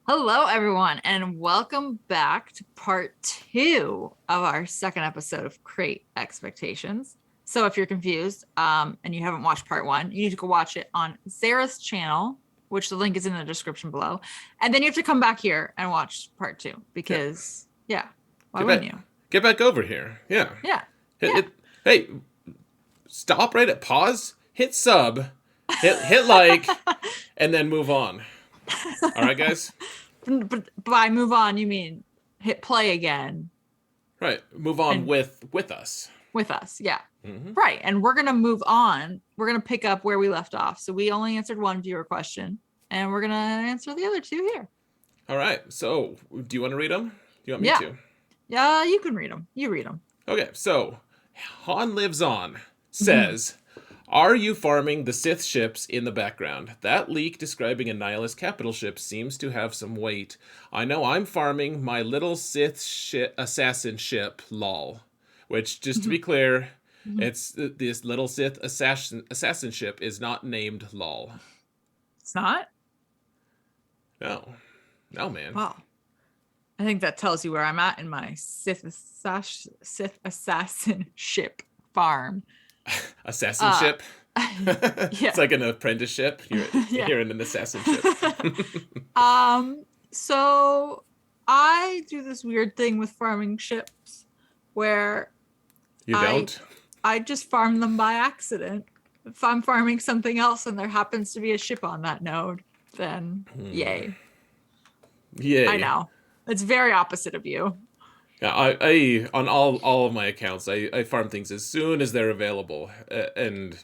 Hello, everyone, and welcome back to part two of our second episode of Crate Expectations. So, if you're confused and you haven't watched part one, you need to go watch it on Sarah's channel, which the link is in the description below. And then you have to come back here and watch part two Yeah. because, yeah, why Get wouldn't back you? get back over here. Yeah. Yeah, Hit, yeah. hit hey, stop right at pause, hit sub, hit like, and then move on. Alright, guys? But by move on, you mean hit play again Right. Move on and with us. with us. Yeah. Mm-hmm. Right. And we're going to move on. We're going to pick up where we left off. So we only answered one viewer question and we're going to answer the other two here. Alright, so do you want to read them? Do you want me Yeah. to? Yeah. You can read them. You read them. Okay, so Han Lives On Mm-hmm. says, are you farming the Sith ships in the background? That leak describing a nihilist capital ship seems to have some weight. I know I'm farming my little assassin ship, lol. Which, just to Mm-hmm. be clear, Mm-hmm. it's this little Sith assassin ship is not named lol. It's not? No, no, man. Wow. I think that tells you where I'm at in my Sith assassin ship farm. Assassin Uh, ship. It's yeah. like an apprenticeship. Yeah. You're in an assassin ship. So I do this weird thing with farming ships where You I don't? I just farm them by accident. If I'm farming something else and there happens to be a ship on that node, then yay. I Yay. know. It's very opposite of you. Yeah, I on all of my accounts, I farm things as soon as they're available, and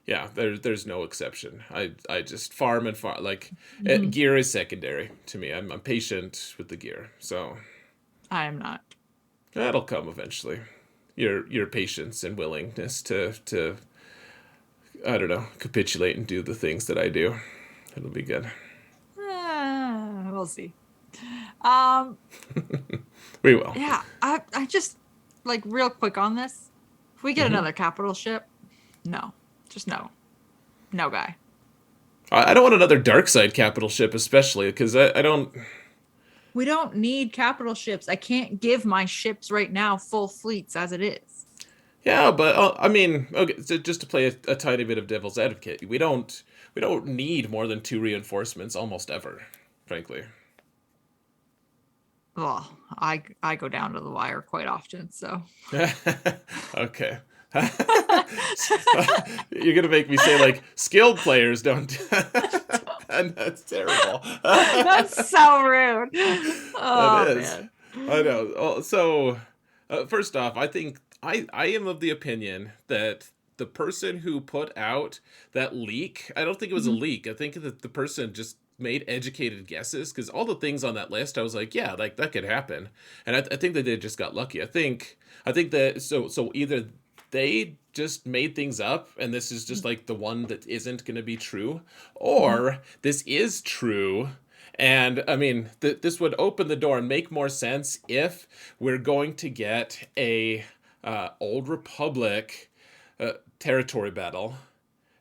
yeah, there's no exception. I just farm and farm. Like Mhm. gear is secondary to me. I'm patient with the gear, so I am not. that'll come eventually. Your patience and willingness to I don't know, capitulate and do the things that I do, it'll be good. We'll see. Um, We will. yeah, I just like real quick on this. If we get Hmm. another capital ship, no. Just no. No guy. I don't want another dark side capital ship, especially because I don't. We don't need capital ships. I can't give my ships right now full fleets as it is. Yeah, but I mean, okay, so just to play a tiny bit of devil's advocate, we don't need more than two reinforcements almost ever, frankly. Well, I go down to the wire quite often, so Okay. You're gonna make me say like skilled players don't, and that's terrible. that's so rude. That Oh is. man. I know. So, first off, I think I am of the opinion that the person who put out that leak, I don't think it was a Mhm. leak. I think that the person just made educated guesses because all the things on that list, I was like, yeah, like that could happen, and I think that they just got lucky. I think that so either they just made things up and this is just like the one that isn't going to be true, Mhm. or this is true. And I mean, this would open the door and make more sense if we're going to get a old republic territory battle,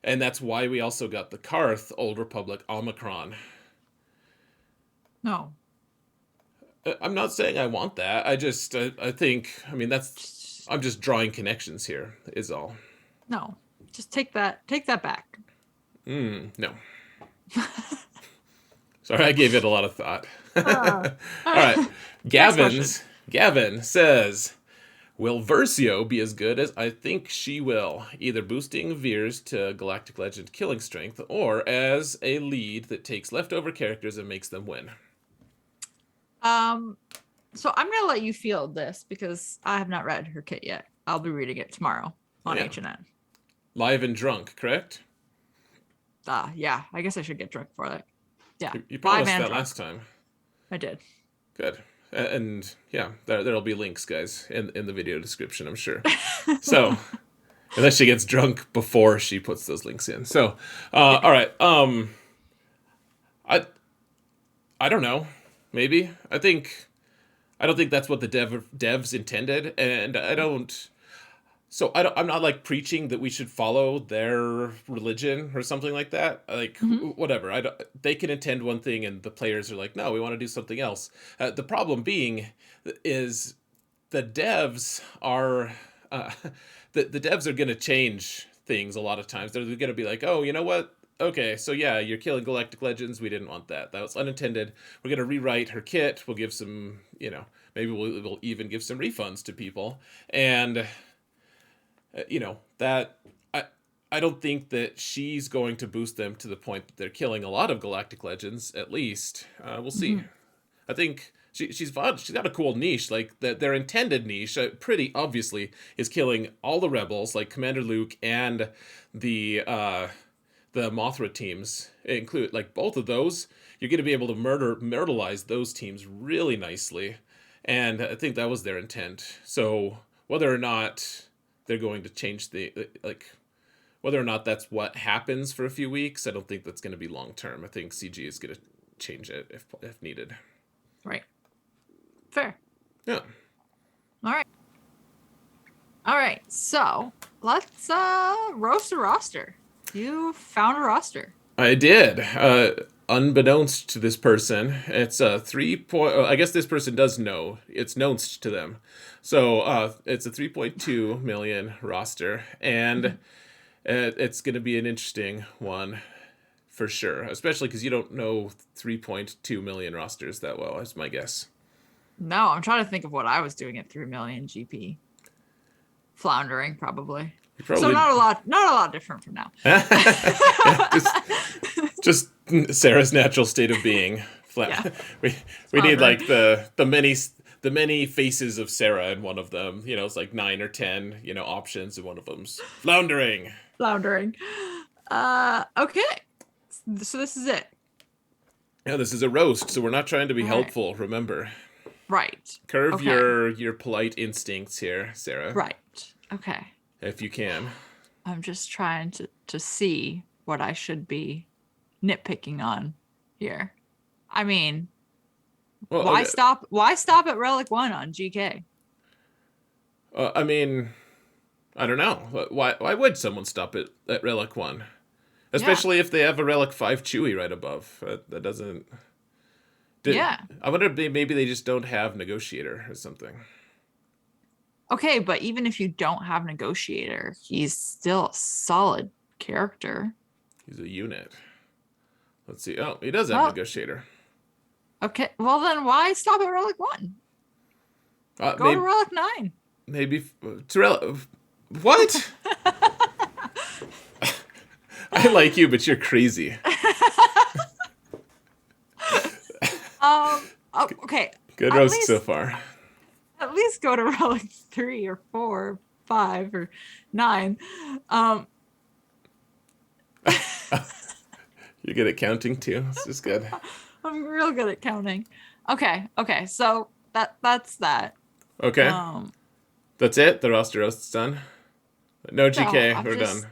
and that's why we also got the Karth old republic Omicron. No. I'm not saying I want that. I think, I mean, that's, Just I'm just drawing connections here is all. no. Just take that back. No, sorry, I gave it a lot of thought. Uh, All right, next question. Gavin says, will Versio be as good as I think she will, either boosting Veers to Galactic Legend killing strength, or as a lead that takes leftover characters and makes them win? Um, so I'm gonna let you field this because I have not read her kit yet. I'll be reading it tomorrow Oh on yeah, H&N. live and drunk, correct? Yeah, I guess I should get drunk for that. Yeah, You live promised and that drunk. last time. I did. Good. And yeah, there'll be links, guys, in the video description, I'm sure. So, unless she gets drunk before she puts those links in. So, Yeah. all right. I I don't know. Maybe I don't think that's what the devs intended, and I don't. So I'm not like preaching that we should follow their religion or something like that. Like Hmm. whatever, I don't, they can intend one thing and the players are like, no, we want to do something else. The problem being is the devs are uh, the devs are going to change things a lot of times. They're going to be like, oh, you know what? Okay, so yeah, you're killing Galactic Legends. We didn't want that. That was unintended. We're going to rewrite her kit. We'll give some, maybe we'll even give some refunds to people. And that I don't think that she's going to boost them to the point that they're killing a lot of Galactic Legends. At least we'll see. Hmm. I think she's fun. She's got a cool niche. Like their intended niche, pretty obviously, is killing all the rebels, like Commander Luke and the Mothra teams. Include like both of those. You're going to be able to myrtleize those teams really nicely, and I think that was their intent. So whether or not they're going to change whether or not that's what happens for a few weeks, I don't think that's going to be long term. I think CG is going to change it if needed. Right. Fair. Yeah. All right. All right. So let's roast a roster. You found a roster. I did. Unbeknownst to this person, it's a 3 point. I guess this person does know. It's knownst to them. So it's a 3.2 million roster, and it's going to be an interesting one for sure, especially because you don't know 3.2 million rosters that well, is my guess. No, I'm trying to think of what I was doing at 3 million GP. Floundering, probably. So not a lot different from now. just Sarah's natural state of being. Yeah. We need like the many faces of Sarah in one of them. It's like 9 or 10 options, and one of them's floundering. Floundering. Okay. So this is it. Yeah, this is a roast, so we're not trying to be All right. helpful. Remember, Right. curve Okay. your polite instincts here, Sarah. Right. Okay. If you can. I'm just trying to see what I should be nitpicking on here. I mean, Well, why okay. stop? Why stop at Relic 1 on GK? I mean, I don't know. Why would someone stop at Relic 1? Yeah. Especially if they have a Relic 5 Chewy right above. That doesn't... Yeah. I wonder if maybe they just don't have Negotiator or something. Okay, but even if you don't have Negotiator, he's still a solid character. He's a unit. Let's see. Oh, he does have Well, Negotiator. okay. Well, then why stop at Relic 1? Go Maybe, to Relic 9. maybe what? I like you, but you're crazy. Oh, okay. Good At roast least, so far. at least go to Relic 3 or 4 or 5 or 9. You're good at counting too. This is good. I'm real good at counting. Okay. So that's that. Okay, Um, that's it. The roster roast's done. No GK. no, We're done.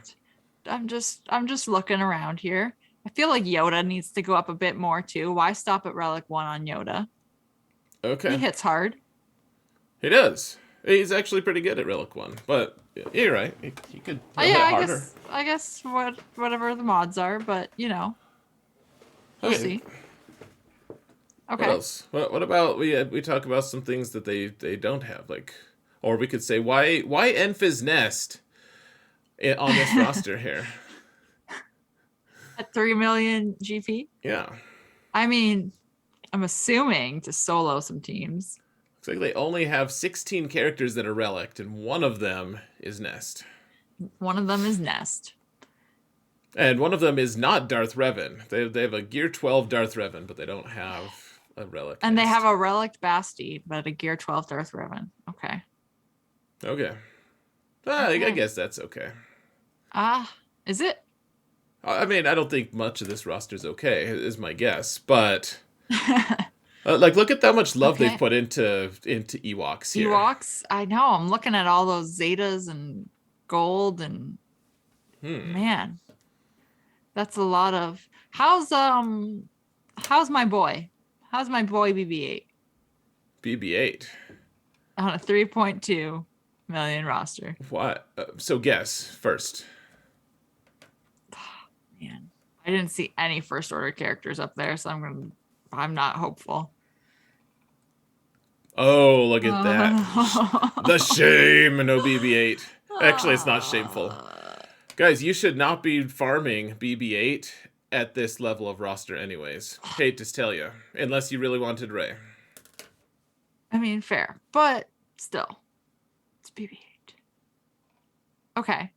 I'm just looking around here. I feel like Yoda needs to go up a bit more too. Why stop at Relic 1 on Yoda? He Okay, hits hard. he does. He's actually pretty good at Relic 1, but you're right. He could hit Yeah, harder. I guess whatever the mods are, but we'll Okay. see. What Okay. else? What about we talk about some things that they don't have, like, or we could say why Enfys Nest on this roster here? At 3 million GP. Yeah, I mean, I'm assuming to solo some teams. looks like they only have 16 characters that are relict, and one of them is Nest, One of them is Nest. and one of them is not Darth Revan. They have a Gear 12 Darth Revan, but they don't have a relic. And they Nest. have a Relic Basti, but a Gear 12 Darth Revan. Okay. Okay. Okay. I guess that's okay. Is it? I mean, I don't think much of this roster is okay, is my guess. But like, look at how much love Okay. they've put into Ewoks here. Ewoks? I know. I'm looking at all those Zetas and gold and man, that's a lot of. How's my boy? How's my boy BB-8 BB-8. on a 3.2 million roster. What? So guess first. Man, I didn't see any first order characters up there, so I'm not hopeful. Oh, look at that. The Uh, shame, no BB-8. Actually, it's not shameful. Guys, you should not be farming BB-8 at this level of roster anyways. Hate to tell you. Unless you really wanted Ray. I mean, fair, but still, it's BB-8. Okay.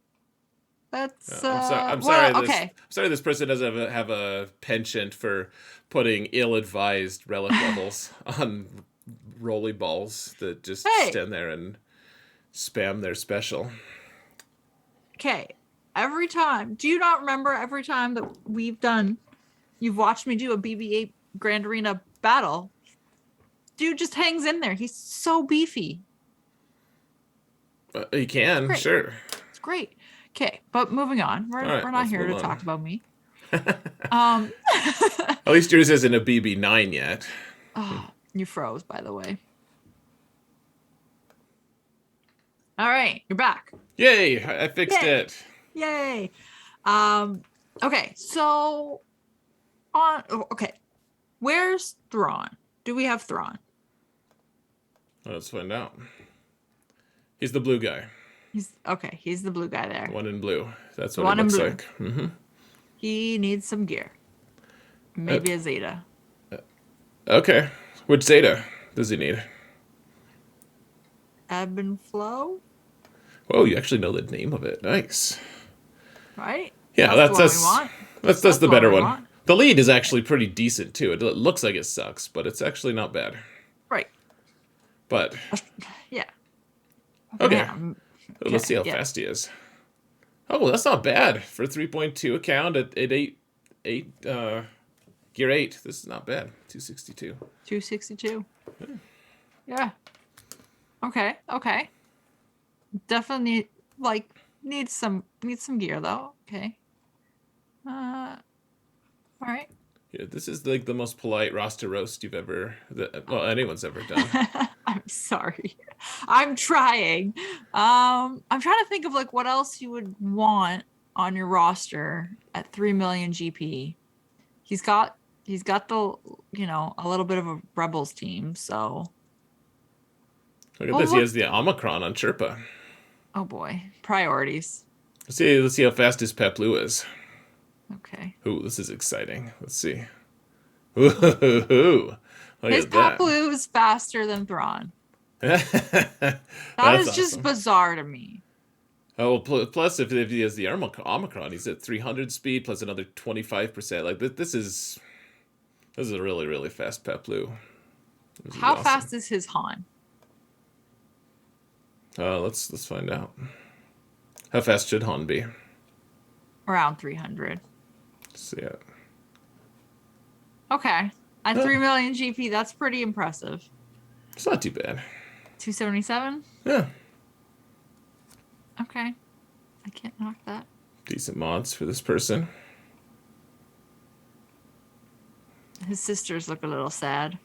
That's I'm sorry. well, okay. I'm sorry. This person doesn't have a penchant for putting ill-advised relic levels on roly balls that just Hey, stand there and spam their special. okay. Every time, do you not remember every time that you've watched me do a BB-8 Grand Arena battle? Dude just hangs in there. He's so beefy. You can, Great. sure. It's great. Okay, but moving on. All right, We're not let's here to move talk on. about me. At least yours isn't a BB9 yet. Oh, you froze, by the way. All right, you're back. Yay! I fixed Yay. it. Yay. Okay, so okay. Where's Thrawn? Do we have Thrawn? Let's find out. He's the blue guy. He's the blue guy there. One in blue. That's The what one it in looks blue. like. Mm-hmm. He needs some gear. Maybe a Zeta. Okay. Which Zeta does he need? Ebb and flow, Whoa, you actually know the name of it. Nice. right? Yeah, the one we that's want. that's That's the the one better we one. want. The lead is actually pretty decent too. It looks like it sucks, but it's actually not bad. Right. But Yeah. okay, Man, let's see how yeah. fast he is. Oh, that's not bad for 3.2 account at 8 gear 8. This is not bad. 262. 262. Yeah. Okay. Okay. Definitely needs some gear though. Okay. All right. Yeah, this is like the most polite roster roast anyone's ever done. I'm sorry. I'm trying. I'm trying to think of like what else you would want on your roster at 3 million GP. He's got the a little bit of a Rebels team, so Look at this. He has the Omicron on Chirpa. oh boy, priorities. Let's see how fast his Peplu is. Okay. Ooh, this is exciting. Let's see. Ooh, look His at that. Paploo is faster than Thrawn. That's That is just awesome. bizarre to me. Oh, plus if he has the Omicron, he's at 300 speed plus another 25%. Like this is a really really fast Peplu. How awesome. fast is his Han? Let's find out. How fast should Han be? Around 300. Let's see it. Okay. At 3 million GP, that's pretty impressive. It's not too bad. 277? Yeah. Okay. I can't knock that. Decent mods for this person. His sisters look a little sad.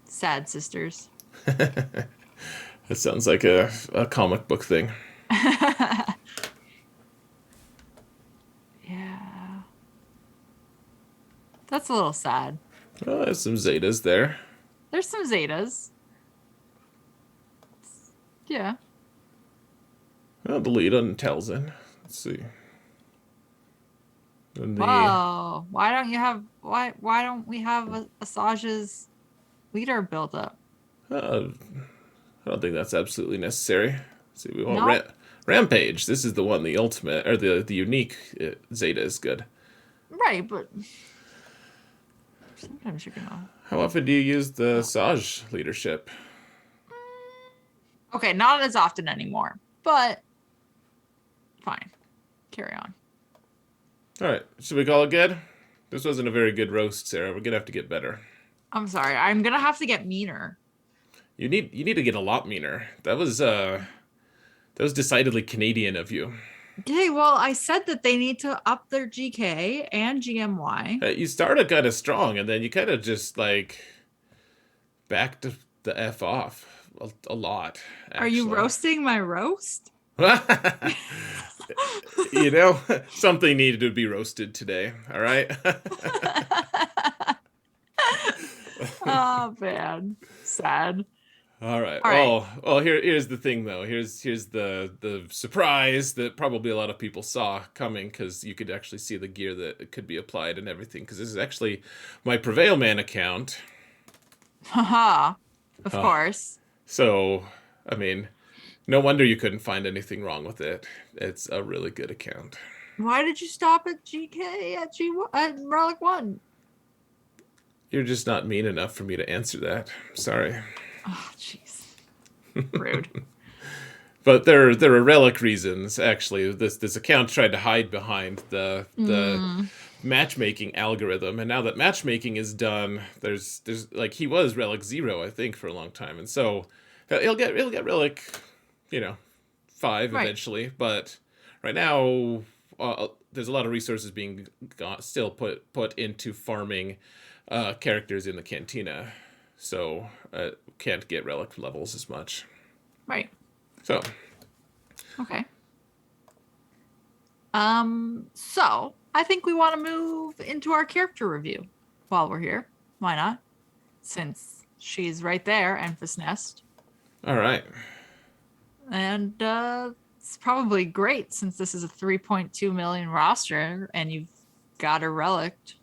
Sad sisters. That sounds like a comic book thing. Yeah. That's a little sad. Oh, there's some Zetas there. There's some Zetas. Yeah. Oh, the lead on Telzin. Let's see. And Whoa. Why don't we have Asajj's leader built up? I don't think that's absolutely necessary. Let's see, we want No? Rampage. This is the one, the ultimate or the unique Zeta is good. Right, but sometimes you're gonna. How often do you use the Saj leadership? Okay, not as often anymore, but fine. Carry on. All right, should we call it good? This wasn't a very good roast, Sarah. We're gonna have to get better. I'm sorry. I'm gonna have to get meaner. You need to get a lot meaner. That was decidedly Canadian of you. Okay, well, I said that they need to up their GK and GMY. You started kind of strong, and then you kind of just like backed the F off. a lot, Are you actually. roasting my roast? You know, something needed to be roasted today. All right. Oh man, sad. All right. All right. Here's the thing though. Here's the surprise that probably a lot of people saw coming because you could actually see the gear that could be applied and everything. Because this is actually my Prevail Man account. Haha. Of Uh, course. so I mean, no wonder you couldn't find anything wrong with it. It's a really good account. Why did you stop at GK at G at Relic One? You're just not mean enough for me to answer that. Sorry. Oh, jeez. Rude. But there are relic reasons actually. This account tried to hide behind the Mm, matchmaking algorithm, and now that matchmaking is done, there's like he was relic 0 I think for a long time, and so he'll get relic, you know, 5 right. eventually. But right now, there's a lot of resources being still put into farming characters in the cantina, so can't get relic levels as much. Right. So Okay. So I think we want to move into our character review while we're here. Why not? Since she's right there, Enfys Nest. all right. And it's probably great since this is a 3.2 million roster and you've got her relict.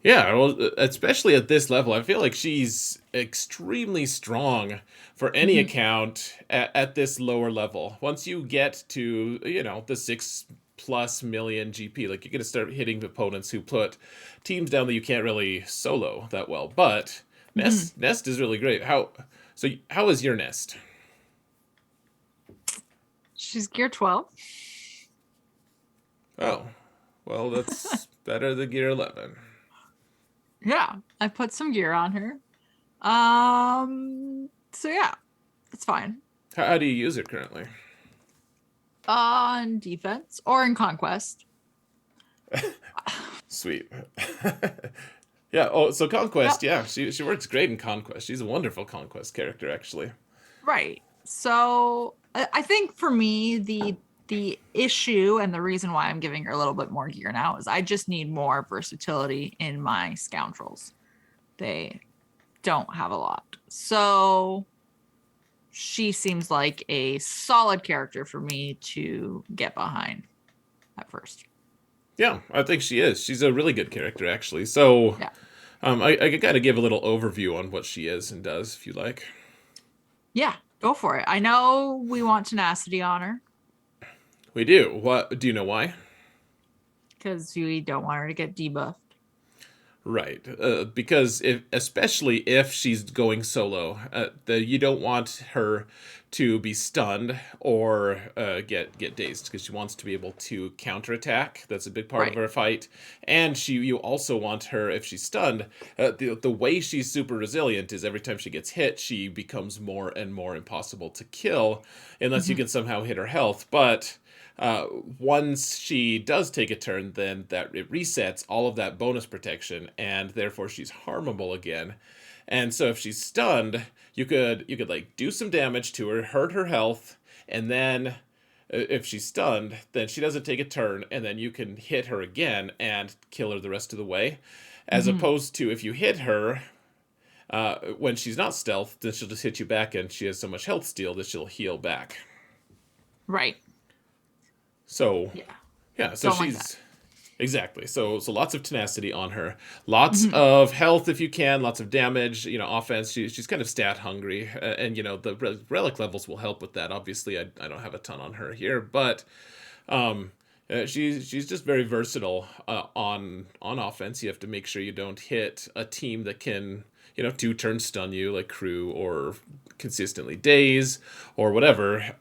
Yeah, well, especially at this level, I feel like she's extremely strong for any Mhm. account at this lower level. Once you get to, you know, the 6+ million GP, like you're gonna start hitting opponents who put teams down that you can't really solo that well. But Mhm. Nest is really great. How is your Nest? She's gear 12. Oh, well, that's better than Gear 11. Yeah, I put some gear on her. So yeah, it's fine. How do you use it currently? On defense or in conquest. Sweet. Yeah. Oh, so Conquest. Yep. Yeah, she works great in Conquest. She's a wonderful Conquest character, actually. Right. So I think for me, the issue and the reason why I'm giving her a little bit more gear now is I just need more versatility in my scoundrels. They don't have a lot. So she seems like a solid character for me to get behind at first. Yeah, I think she is. She's a really good character, actually. So, Yeah. I got to give a little overview on what she is and does, if you like. Yeah, go for it. I know we want tenacity on her We do. What do you know why? because we don't want her to get debuffed. Right, because especially if she's going solo, you don't want her to be stunned or get dazed because she wants to be able to counterattack. That's a big part of Right. her fight, and you also want her if she's stunned. The way she's super resilient is every time she gets hit, she becomes more and more impossible to kill unless you Mhm. can somehow hit her health, but. Once she does take a turn, then that it resets all of that bonus protection, and therefore she's harmable again. And so if she's stunned, you could like do some damage to her, hurt her health, and then if she's stunned, then she doesn't take a turn, and then you can hit her again and kill her the rest of the way. As Mhm. opposed to if you hit her when she's not stealth, then she'll just hit you back, and she has so much health steal that she'll heal back. Right. So Yeah. yeah, so Don't like that. she's exactly. So lots of tenacity on her. Lots Mhm. of health if you can, lots of damage, offense. She's kind of stat hungry. And the relic levels will help with that. Obviously, I don't have a ton on her here, but she's just very versatile on offense. You have to make sure you don't hit a team that can, 2 turn stun you like crew or consistently daze or whatever.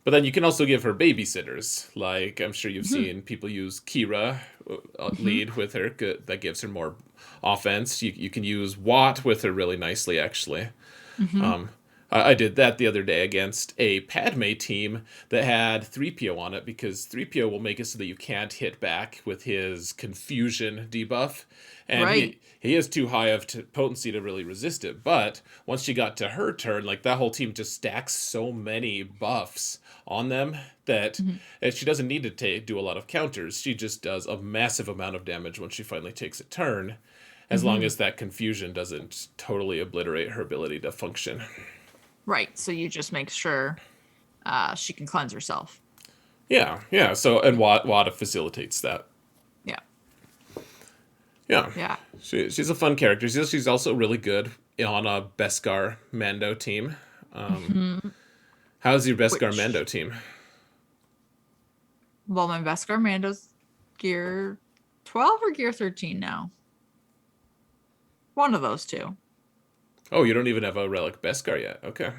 But then you can also give her babysitters. Like I'm sure you've Mhm. seen people use Kira Mhm. lead with her. That gives her more offense. You can use Watt with her really nicely, actually. Mhm. I did that the other day against a Padme team that had 3PO on it because 3PO will make it so that you can't hit back with his confusion debuff. And Right. he is too high of potency to really resist it. But once she got to her turn, like that whole team just stacks so many buffs on them that Mhm. she doesn't need to do a lot of counters. She just does a massive amount of damage when she finally takes a turn, as long Mhm. as that confusion doesn't totally obliterate her ability to function. Right. So you just make sure she can cleanse herself. Yeah, yeah. So and Wada facilitates that. Yeah. Yeah, Yeah. she's a fun character. She's also really good on a Beskar Mando team. Mhm. How's your Beskar Which, Mando team? well, my Beskar Mando's gear 12 or gear 13 now. One of those two. Oh, you don't even have a Relic Beskar yet. Okay.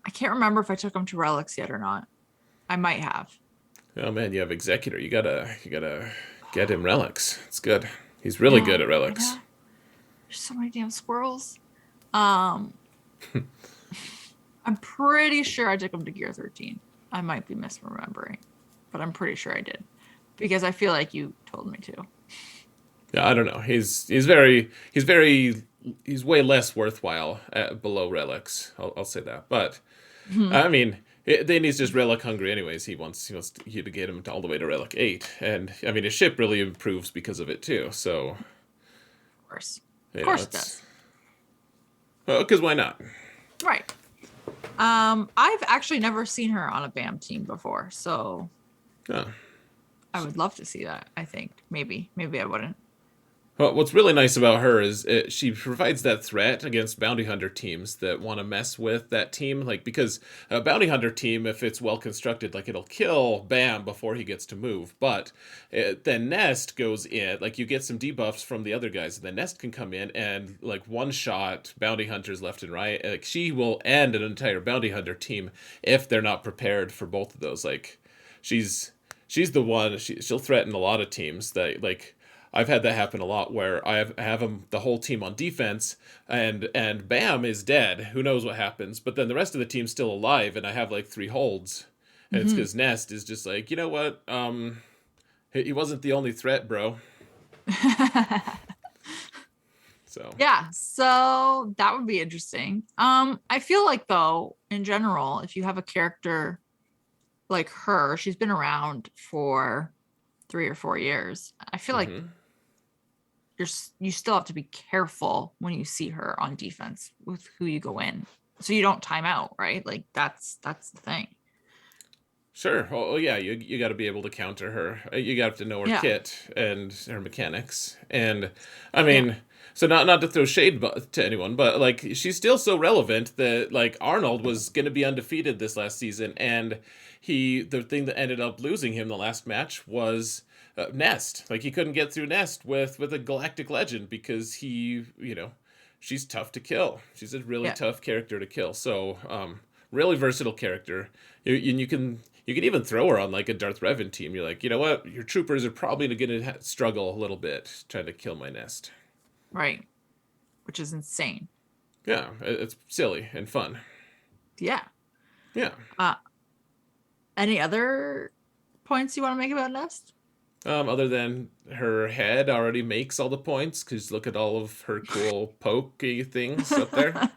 I can't remember if I took him to relics yet or not. I might have. Oh man, you have Executor. You gotta get him relics. It's good. He's really good No, at I relics. know. There's so many damn squirrels. Um, I'm pretty sure I took him to gear 13. I might be misremembering, but I'm pretty sure I did because I feel like you told me to. Yeah, I don't know. He's way less worthwhile at below relics. I'll say that. But Mhm. I mean, then he's just relic hungry anyways. He wants you to get him all the way to relic 8, and I mean his ship really improves because of it too. So Of course. Of you know course it it's does. well, because why not? Right. I've actually never seen her on a BAM team before, so Yeah. I would love to see that. I think maybe I wouldn't. Well, what's really nice about her is she provides that threat against bounty hunter teams that want to mess with that team. Like, because a bounty hunter team, if it's well constructed, like it'll kill Bam before he gets to move. But then Nest goes in, like you get some debuffs from the other guys, and then Nest can come in and like one shot bounty hunters left and right. Like she will end an entire bounty hunter team if they're not prepared for both of those. Like, she's she's the one. She'll threaten a lot of teams that like. I've had that happen a lot where I have the whole team on defense and Bam is dead. Who knows what happens? But then the rest of the team's still alive, and I have like 3 holds, and it's Hmm. because Nest is just like, you know what? He wasn't the only threat, bro. So Yeah, so that would be interesting. I feel like though, in general, if you have a character like her, she's been around for 3 or 4 years. I feel like hmm you still have to be careful when you see her on defense with who you go in, so you don't time out, right? Like that's the thing. sure. Oh yeah, you got to be able to counter her. You got to know her Yeah, kit and her mechanics. And I yeah. mean, so not to throw shade to anyone, but like she's still so relevant that like Arnold was going to be undefeated this last season, and the thing that ended up losing him the last match was. Nest, like he couldn't get through Nest with a Galactic Legend because she's tough to kill. She's a really Yeah. tough character to kill. So really versatile character. You can even throw her on like a Darth Revan team. You're like, you know what? Your troopers are probably going to struggle a little bit trying to kill my Nest. Right, which is insane. Yeah, it's silly and fun. Yeah. Yeah. uh any other points you want to make about Nest? Other than her head already makes all the points, because look at all of her cool pokey things up there.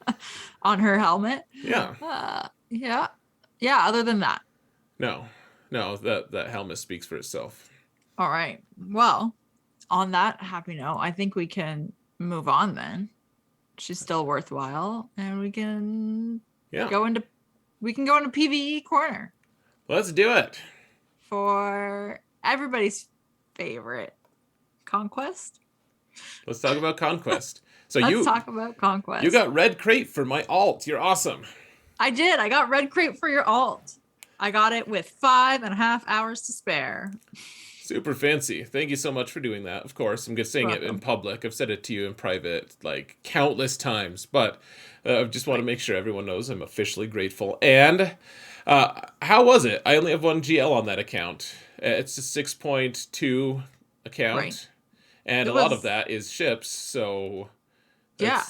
On her helmet. Yeah. Yeah. Yeah, other than that. No, no, that helmet speaks for itself. All right. Well, on that happy note, I think we can move on then. She's still worthwhile, and Yeah, go into we can go into PvE corner let's do it. for everybody's favorite Conquest. Let's talk about Conquest. So Let's you talk about you Conquest. got red crate for my alt. You're awesome. I did. I got Red Crate for your alt. I got it with 5.5 hours to spare. Super fancy. Thank you so much for doing that. Of course, I'm just You're saying it in welcome. public. I've said it to you in private like countless times, but I just want to Right. make sure everyone knows I'm officially grateful. And how was it? I only have one GL on that account. It's a 6.2 Right. account, and It a lot of was, that is ships. So yeah,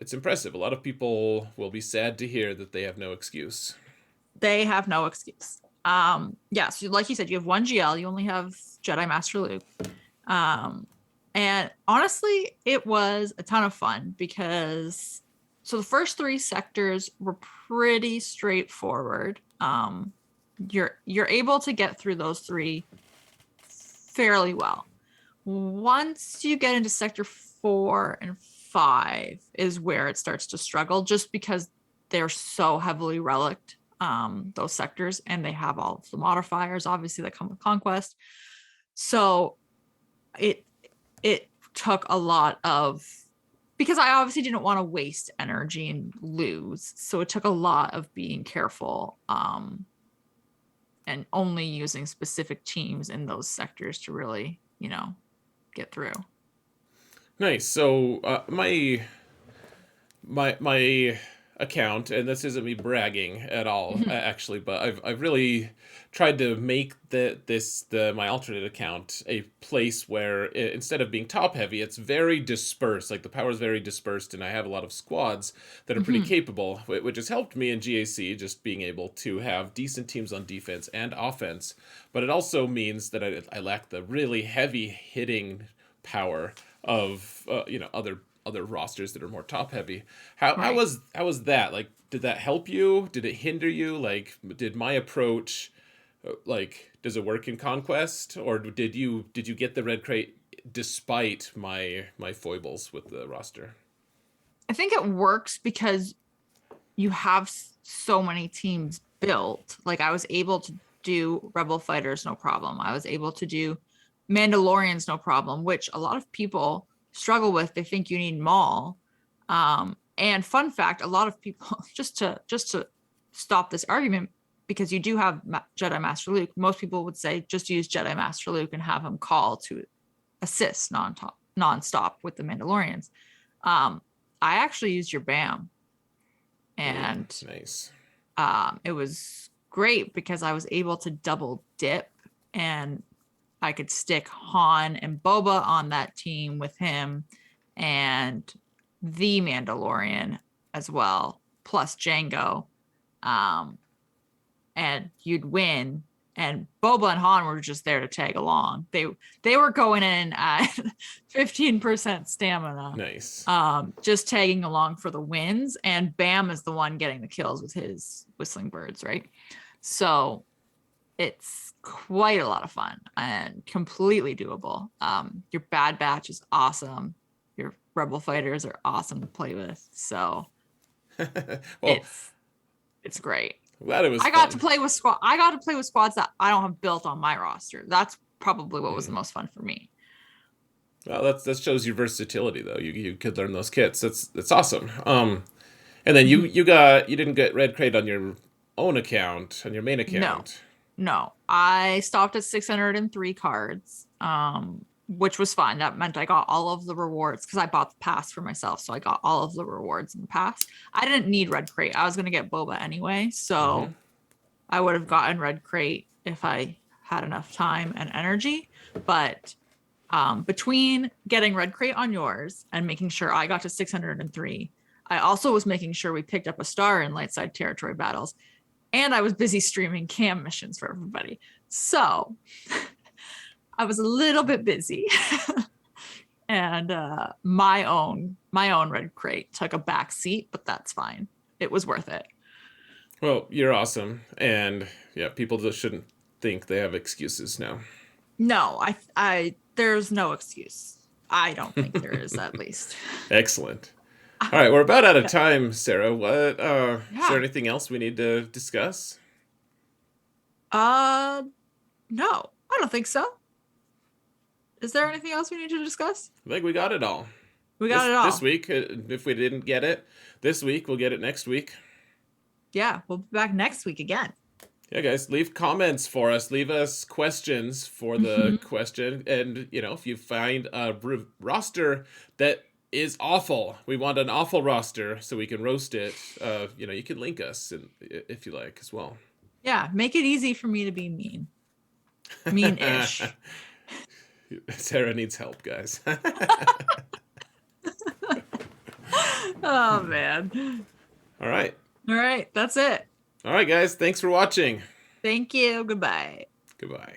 it's impressive. A lot of people will be sad to hear that they have no excuse. they have no excuse. Yeah, so like you said, you have one GL, you only have Jedi Master Luke. Um, And honestly, it was a ton of fun because so the first three sectors were pretty straightforward. You're able to get through those three fairly well. Once you get into sector 4 and 5 is where it starts to struggle, just because they're so heavily relicked, those sectors, and they have all of the modifiers obviously that come with Conquest. So it it took a lot of, because I obviously didn't want to waste energy and lose. So it took a lot of being careful, and only using specific teams in those sectors to really, get through. Nice. So my account, and this isn't me bragging at all, actually, but I've really tried to make the my alternate account a place where instead of being top heavy, it's very dispersed. Like the power is very dispersed, and I have a lot of squads that are pretty capable, which has helped me in GAC, just being able to have decent teams on defense and offense. But it also means that I lack the really heavy hitting power of other rosters that are more top heavy. How Right. was that? Like, did that help you? Did it hinder you? Like, did my approach, like, does it work in Conquest, or did you get the red crate despite my foibles with the roster? I think it works because you have so many teams built. Like I was able to do Rebel Fighters no problem. I was able to do Mandalorians no problem, which a lot of people struggle with. They think you need Maul. And fun fact, a lot of people just to stop this argument, because you do have Jedi Master Luke. Most people would say just use Jedi Master Luke and have him call to assist non-stop with the Mandalorians. Um, I actually used your BAM, Ooh, and nice. it was great because I was able to double dip, and I could stick Han and Boba on that team with him and the Mandalorian as well, plus Django. Um, and you'd win. And Boba and Han were just there to tag along. They were going in at 15% stamina, Nice. just tagging along for the wins. And Bam is the one getting the kills with his whistling birds, right? So it's quite a lot of fun and completely doable. Your Bad Batch is awesome. Your Rebel Fighters are awesome to play with. So Well, it's it's great. glad it was I got to fun. play with squads that I don't have built on my roster. That's probably what was the most fun for me. Well, that shows your versatility, though. You could learn those kits. That's awesome. And then you didn't get red crate on your own account, on your main No, account. no. I stopped at 603 cards, which was fun. That meant I got all of the rewards because I bought the pass for myself. So I got all of the rewards in the pass. I didn't need red crate. I was going to get Boba anyway. Mm-hmm. So I would have gotten red crate if I had enough time and energy. But between getting red crate on yours and making sure I got to 603, I also was making sure we picked up a star in light side territory battles. And I was busy streaming cam missions for everybody. So I was a little bit busy. And my own red crate took a back seat, but that's fine. It was worth it. Well, you're awesome, and yeah, people just shouldn't think they have excuses now. No, there's no excuse. I don't think there is, at least. Excellent. All right, we're about out of Yeah. time, Sarah. What is there Yeah. anything else we need to discuss? Uh, no, I don't think so. Is there anything else we need to discuss? I think we got it all. We got This it this all. week, if we didn't get it this week, we'll get it next week. Yeah, we'll be back next week again. Yeah, guys, leave comments for us. Leave us questions for the Mhm. question. And, if you find a roster that is awful, we want an awful roster so we can roast it. You can link us if you like as well. Yeah, make it easy for me to be mean. Mean-ish. Sarah needs help, guys. Oh man. All right. All right, that's it. All right, guys. Thanks for watching. Thank you. Goodbye. Goodbye.